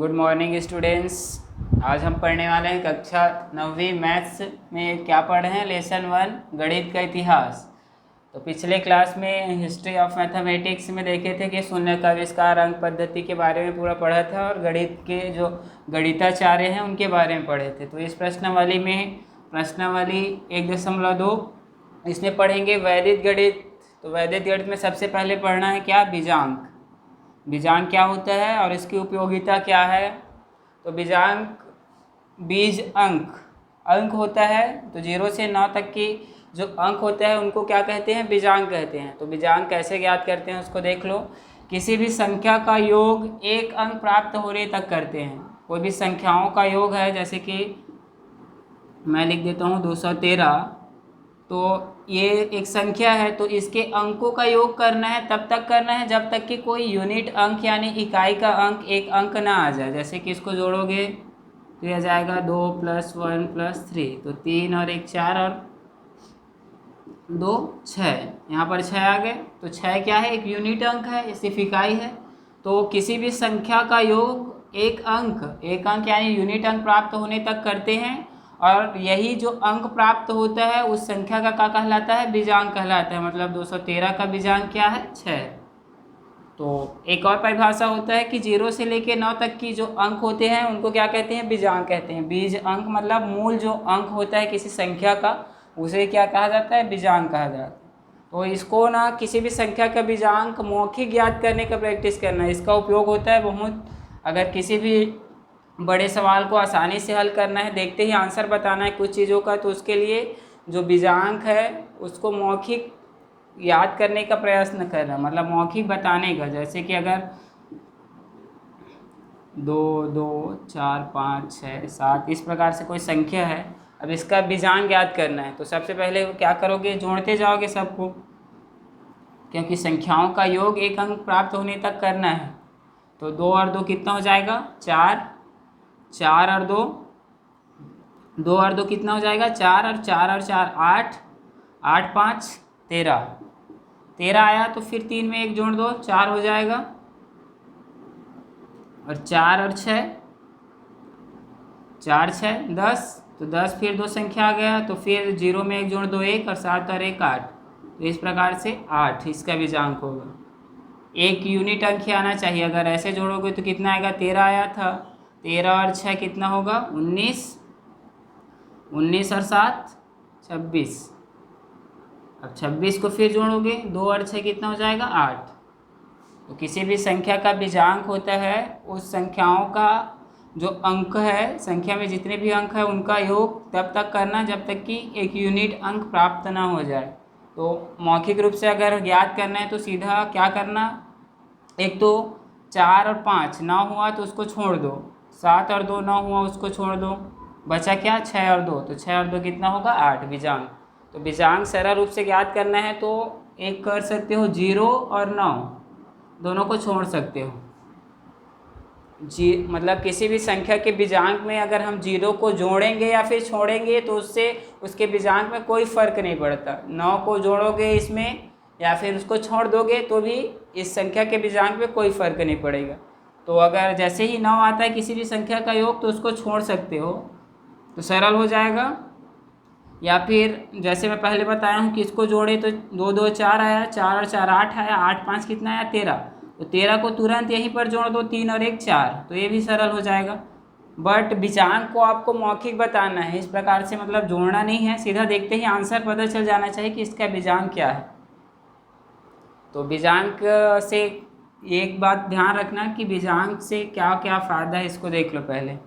Good morning students. आज हम पढ़ने वाले हैं कक्षा 9वीं मैथ्स में। क्या पढ़ रहे हैं? लेसन 1 गणित का इतिहास। तो पिछले क्लास में हिस्ट्री ऑफ मैथमेटिक्स में देखे थे कि शून्य का आविष्कार, अंक पद्धति के बारे में पूरा पढ़ा था और गणित के जो गणिताचार्य हैं उनके बारे में पढ़े थे। तो इस प्रश्नावली में प्रश्नावली 1.2 इसमें पढ़ेंगे वैदिक गणित। तो वैदिक गणित में सबसे पहले पढ़ना है क्या? बीजांक। बीजांक क्या होता है और इसकी उपयोगिता क्या है? तो बीजांक बीज अंक होता है। तो 0 से 9 तक की जो अंक होते हैं उनको क्या कहते हैं? बीजांक कहते हैं। तो बीजांक कैसे ज्ञात करते हैं उसको देख लो। किसी भी संख्या का योग एक अंक प्राप्त होने तक करते हैं। कोई भी संख्याओं का योग है, जैसे कि मैं लिख देता हूँ 213, तो ये एक संख्या है, तो इसके अंकों का योग करना है, तब तक करना है जब तक कि कोई यूनिट अंक यानी इकाई का अंक एक अंक ना आ जाए। जैसे कि इसको जोड़ोगे तो यह जाएगा 2 + 1 + 3, तो 3 और 1 4 और 2 6। यहाँ पर 6 आ गए। तो 6 क्या है? एक यूनिट अंक है, सिर्फ इकाई है। तो किसी भी संख्या का योग एक अंक यानी यूनिट अंक प्राप्त होने तक करते हैं, और यही जो अंक प्राप्त होता है उस संख्या का क्या कहलाता है? बीजांक कहलाता है। मतलब 213 का बीजांक क्या है? 6। तो एक और परिभाषा होता है कि 0 से लेकर 9 तक की जो अंक होते हैं उनको क्या कहते हैं? बीजांक कहते हैं। बीज अंक मतलब मूल जो अंक होता है किसी संख्या का, उसे क्या कहा जाता है? बीजांक कहा जाता है। तो इसको ना किसी भी संख्या का बीजांक मौखिक ज्ञात करने का प्रैक्टिस करना है। इसका उपयोग होता है बहुत, अगर किसी भी बड़े सवाल को आसानी से हल करना है, देखते ही आंसर बताना है कुछ चीज़ों का, तो उसके लिए जो बीजांक है उसको मौखिक याद करने का प्रयत्न करना, मतलब मौखिक बताने का। जैसे कि अगर 2 2 4 5 6 7 इस प्रकार से कोई संख्या है, अब इसका बीजांक याद करना है, तो सबसे पहले क्या करोगे? जोड़ते जाओगे सबको, क्योंकि संख्याओं का योग एक अंक प्राप्त होने तक करना है। तो 2 और 2 कितना हो जाएगा? 4। 4 और 2 2 और 2 कितना हो जाएगा? 4 और 4 और 4 8। 8 5 13। 13 आया तो फिर 3 में 1 जोड़ दो, 4 हो जाएगा। और 4 और 6 4 6 10, तो 10 फिर 2 संख्या आ गया, तो फिर 0 में 1 जोड़ दो 1, और 7 और 1 8। तो इस प्रकार से 8 इसका बीजांक होगा। एक यूनिट अंक ही आना चाहिए। अगर ऐसे जोड़ोगे तो कितना आएगा? 13 आया था। 13 और 6 कितना होगा? 19। 19 और 7 26। अब 26 को फिर जोड़ोगे, 2 और 6 कितना हो जाएगा? 8। तो किसी भी संख्या का बीजांक होता है उस संख्याओं का जो अंक है, संख्या में जितने भी अंक है उनका योग तब तक करना जब तक कि एक यूनिट अंक प्राप्त ना हो जाए। तो मौखिक रूप से अगर ज्ञात करना है तो सीधा क्या करना? एक तो 4 और 5 9 हुआ तो उसको छोड़ दो, 7 और 2 9 हुआ उसको छोड़ दो, बचा क्या? 6 और 2, तो 6 और 2 कितना होगा? 8 बीजांक। तो बीजांक सरल रूप से ज्ञात करना है तो एक कर सकते हो, 0 और 9 दोनों को छोड़ सकते हो। मतलब किसी भी संख्या के बीजांक में अगर हम 0 को जोड़ेंगे या फिर छोड़ेंगे तो उससे उसके बीजांक में कोई फ़र्क नहीं पड़ता। 9 को जोड़ोगे इसमें या फिर उसको छोड़ दोगे तो भी इस संख्या के बीजांक में कोई फ़र्क नहीं पड़ेगा। तो अगर जैसे ही 9 आता है किसी भी संख्या का योग तो उसको छोड़ सकते हो, तो सरल हो जाएगा। या फिर जैसे मैं पहले बताया हूँ कि इसको जोड़े तो 2 2 4 आया, 4 और 4 8 आया, 8 5 कितना आया? 13। तो 13 को तुरंत यहीं पर जोड़ दो, 3 और 1 4, तो ये भी सरल हो जाएगा। बट बीजांक को आपको मौखिक बताना है, इस प्रकार से मतलब जोड़ना नहीं है, सीधा देखते ही आंसर पता चल जाना चाहिए कि इसका बीजांक क्या है। तो बीजांक से एक बात ध्यान रखना कि बीजांक से क्या क्या फ़ायदा है, इसको देख लो पहले।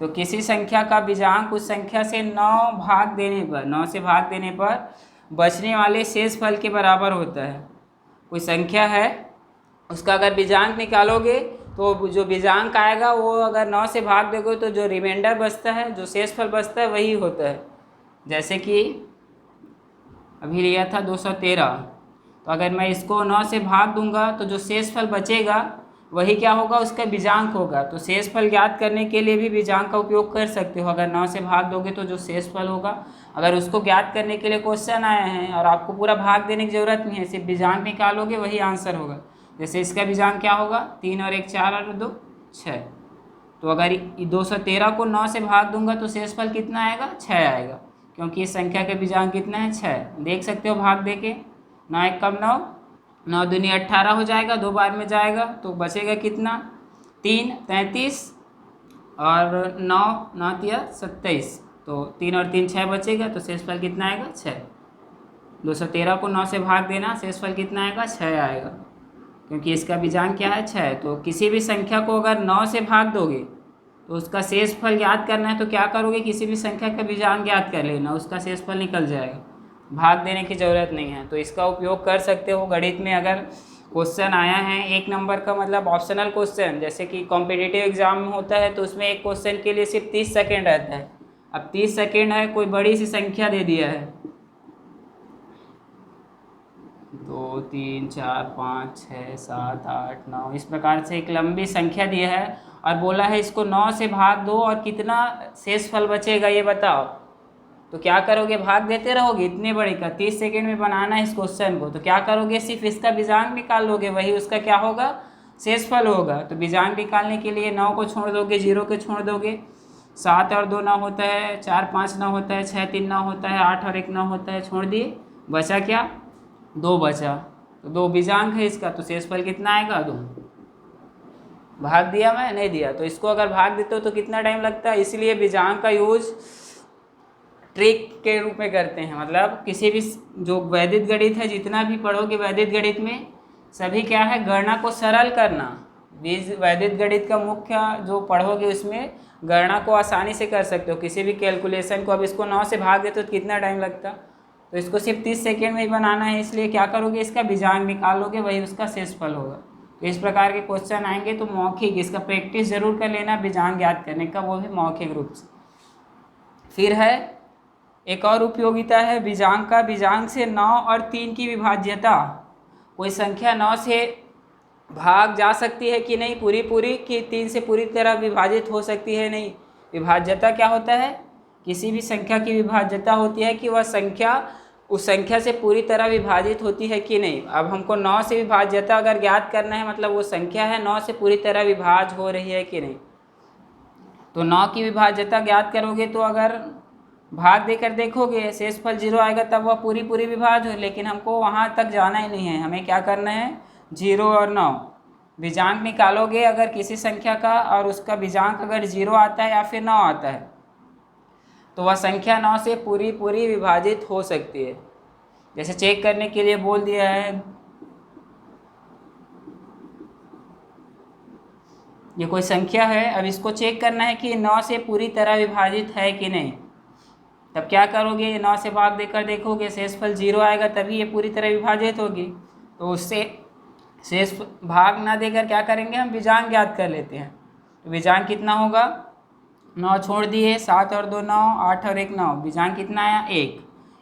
तो किसी संख्या का बीजांक उस संख्या से 9 से भाग देने पर बचने वाले शेष फल के बराबर होता है। कोई संख्या है उसका अगर बीजांक निकालोगे तो जो बीजांक आएगा वो अगर 9 से भाग दोगे तो जो रिमाइंडर बचता है, जो शेष फल बचता है, वही होता है। जैसे कि अभी लिया था 213, तो अगर मैं इसको 9 से भाग दूंगा तो जो शेष फल बचेगा वही क्या होगा? उसका बीजांक होगा। तो शेष फल ज्ञात करने के लिए भी बीजांक का उपयोग कर सकते हो। अगर 9 से भाग दोगे तो जो शेष फल होगा, अगर उसको ज्ञात करने के लिए क्वेश्चन आए हैं और आपको पूरा भाग देने की ज़रूरत नहीं है, सिर्फ बीजांक निकालोगे वही आंसर होगा। जैसे इसका बीजांक क्या होगा? 3 और 1 4 और 2 6। तो अगर 213 को 9 से भाग दूंगा तो शेषफल कितना आएगा, 6 आएगा, क्योंकि इस संख्या के बीजांक कितना है, 6। देख सकते हो भाग दे के, 9 एक कम 9, 9 दूनी 18 हो जाएगा, 2 बार में जाएगा तो बचेगा कितना, 3 33 और 9 9 तिया 27, तो 3 और 3 6 बचेगा, तो शेषफल कितना आएगा, 6। 213 को 9 से भाग देना, शेषफल कितना आएगा, 6 आएगा, क्योंकि इसका बीजांक क्या है, 6। तो किसी भी संख्या को अगर 9 से भाग दोगे तो उसका शेषफल ज्ञात करना है, तो क्या करोगे, किसी भी संख्या का बीजांक ज्ञात कर लेना, उसका शेषफल निकल जाएगा, भाग देने की ज़रूरत नहीं है। तो इसका उपयोग कर सकते हो गणित में। अगर क्वेश्चन आया है 1 नंबर का, मतलब ऑप्शनल क्वेश्चन, जैसे कि कॉम्पिटिटिव एग्जाम में होता है, तो उसमें एक क्वेश्चन के लिए सिर्फ 30 सेकेंड रहता है। अब 30 सेकेंड है, कोई बड़ी सी संख्या दे दिया है, 2 3 4 5 6 7 8 9, इस प्रकार से एक लंबी संख्या दी है और बोला है इसको 9 से भाग दो और कितना शेषफल बचेगा ये बताओ। तो क्या करोगे, भाग देते रहोगे, इतने बड़े का 30 सेकेंड में बनाना है इस क्वेश्चन को, तो क्या करोगे, सिर्फ इसका बीजांक निकाल लोगे, वही उसका क्या होगा, शेषफल होगा। तो बीजांक निकालने के लिए 9 को छोड़ दोगे, 0 को छोड़ दोगे, 7 और 2 9 होता है, 4 5 9 होता है, 6 3 9 होता है, 8 और 1 9 होता है, छोड़ दिए, बचा क्या, 2 बचा। तो 2 बीजांक है इसका, तो शेषफल कितना आएगा, 2। भाग दिया मैं, नहीं दिया, तो इसको अगर भाग देते हो तो कितना टाइम लगता है, इसलिए बीजांक का यूज ट्रिक के रूप में करते हैं। मतलब किसी भी जो वैदिक गणित है, जितना भी पढ़ोगे वैदिक गणित में, सभी क्या है, गणना को सरल करना। वैदिक गणित का मुख्य जो पढ़ोगे उसमें गणना को आसानी से कर सकते हो, किसी भी कैलकुलेशन को। अब इसको 9 से भाग देते हो तो कितना टाइम लगता, तो इसको सिर्फ 30 सेकेंड में ही बनाना है, इसलिए क्या करोगे, इसका बीजांक निकाल लोगे, वही उसका शेषफल होगा। तो इस प्रकार के क्वेश्चन आएंगे तो मौखिक, इसका प्रैक्टिस जरूर कर लेना बीजांक याद करने का, वो भी मौखिक रूप से। फिर है एक और उपयोगिता है बीजांक का, बीजांक से 9 और 3 की विभाज्यता। कोई संख्या 9 से भाग जा सकती है कि नहीं, पूरी कि 3 से पूरी तरह विभाजित हो सकती है, नहीं। विभाज्यता क्या होता है, किसी भी संख्या की विभाज्यता होती है कि वह संख्या उस संख्या से पूरी तरह विभाजित होती है कि नहीं। अब हमको 9 से विभाज्यता अगर ज्ञात करना है, मतलब वो संख्या है 9 से पूरी तरह विभाज्य हो रही है कि नहीं। तो 9 की विभाज्यता ज्ञात करोगे तो अगर भाग देकर देखोगे, शेषफल 0 आएगा, तब वह पूरी विभाज्य हो। लेकिन हमको वहाँ तक जाना ही नहीं है, हमें क्या करना है, 0 और 9 बीजांक निकालोगे अगर किसी संख्या का, और उसका बीजांक अगर 0 आता है या फिर 9 आता है, तो वह संख्या 9 से पूरी विभाजित हो सकती है। जैसे चेक करने के लिए बोल दिया है, ये कोई संख्या है, अब इसको चेक करना है कि 9 से पूरी तरह विभाजित है कि नहीं। तब क्या करोगे, 9 से भाग देकर देखोगे, शेषफल 0 आएगा, तभी ये पूरी तरह विभाजित होगी। तो उससे शेष भाग ना देकर क्या करेंगे, हम बीजांक ज्ञात कर लेते हैं। तो बीजांक कितना होगा, 9 छोड़ दिए, 7 और 2 9, 8 और 1 9, बीजांक कितना आया,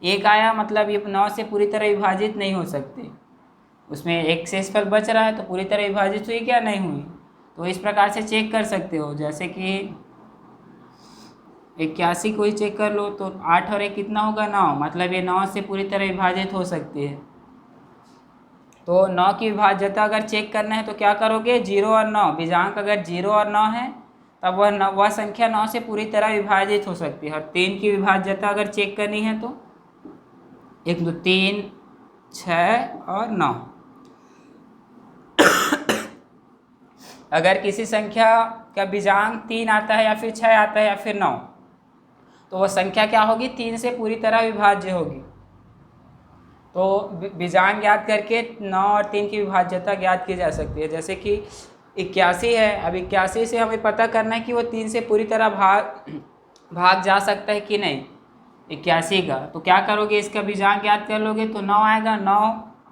1 आया। मतलब ये 9 से पूरी तरह विभाजित नहीं हो सकते, उसमें एक शेषफल बच रहा है, तो पूरी तरह विभाजित हुई क्या, नहीं हुई। तो इस प्रकार से चेक कर सकते हो, जैसे कि 81 को ही चेक कर लो, तो 8 और 1 कितना होगा, 9, मतलब ये 9 से पूरी तरह विभाजित हो सकती है। तो 9 की विभाज्यता अगर चेक करना है तो क्या करोगे, 0 और 9, बीजांक अगर 0 और 9 है तब वह संख्या 9 से पूरी तरह विभाजित हो सकती है। और 3 की विभाज्यता अगर चेक करनी है तो 1 2 3 6 और 9। अगर किसी संख्या का बीजांक 3 आता है या फिर 6 आता है या फिर 9, तो वह संख्या क्या होगी, 3 से पूरी तरह विभाज्य होगी। तो बीजांक ज्ञात करके 9 और 3 की विभाज्यता ज्ञात की जा सकती है। जैसे कि 81 है, अब 81 से हमें पता करना है कि वो 3 से पूरी तरह भाग जा सकता है कि नहीं 81 का। तो क्या करोगे, इसका बीजांक ज्ञात कर लोगे तो 9 आएगा, 9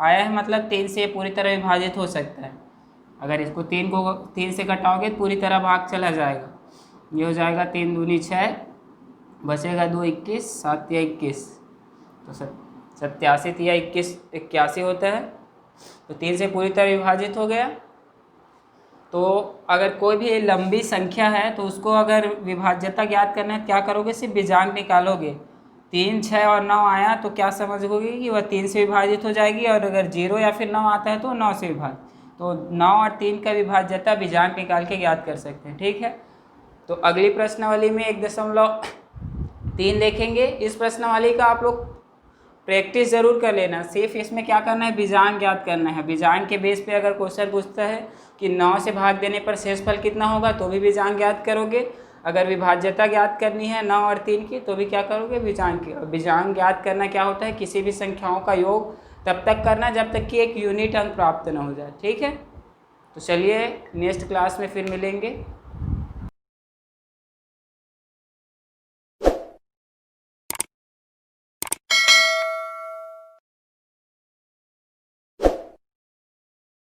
आया है मतलब 3 से पूरी तरह विभाजित हो सकता है। अगर इसको 3 से घटाओगे तो पूरी तरह भाग चला जाएगा, ये हो जाएगा 3 दूनी 6, बचेगा 2 21, 7 या 21, तो 87 या 81 होता है। तो 3 से पूरी तरह विभाजित हो गया। तो अगर कोई भी लंबी संख्या है तो उसको अगर विभाज्यता ज्ञात करना है, क्या करोगे, सिर्फ बीजांक निकालोगे। 3 6 और 9 आया तो क्या समझोगे कि वह 3 से विभाजित हो जाएगी, और अगर 0 या फिर 9 आता है तो 9 से विभाजित। तो 9 और 3 का विभाज्यता बीजांक निकाल के ज्ञात कर सकते हैं, ठीक है। तो अगली प्रश्नावली में 1.3 देखेंगे। इस प्रश्नावली का आप लोग प्रैक्टिस जरूर कर लेना। सिर्फ इसमें क्या करना है, बीजांग ज्ञात करना है। बीजांग के बेस पे अगर क्वेश्चन पूछता है कि 9 से भाग देने पर शेषफल कितना होगा तो भी बीजांग ज्ञात करोगे। अगर विभाज्यता ज्ञात करनी है 9 और 3 की तो भी क्या करोगे, बीजांग की। बीजांग ज्ञात करना क्या होता है, किसी भी संख्याओं का योग तब तक करना जब तक कि एक यूनिट अंक प्राप्त न हो जाए। ठीक है, तो चलिए नेक्स्ट क्लास में फिर मिलेंगे।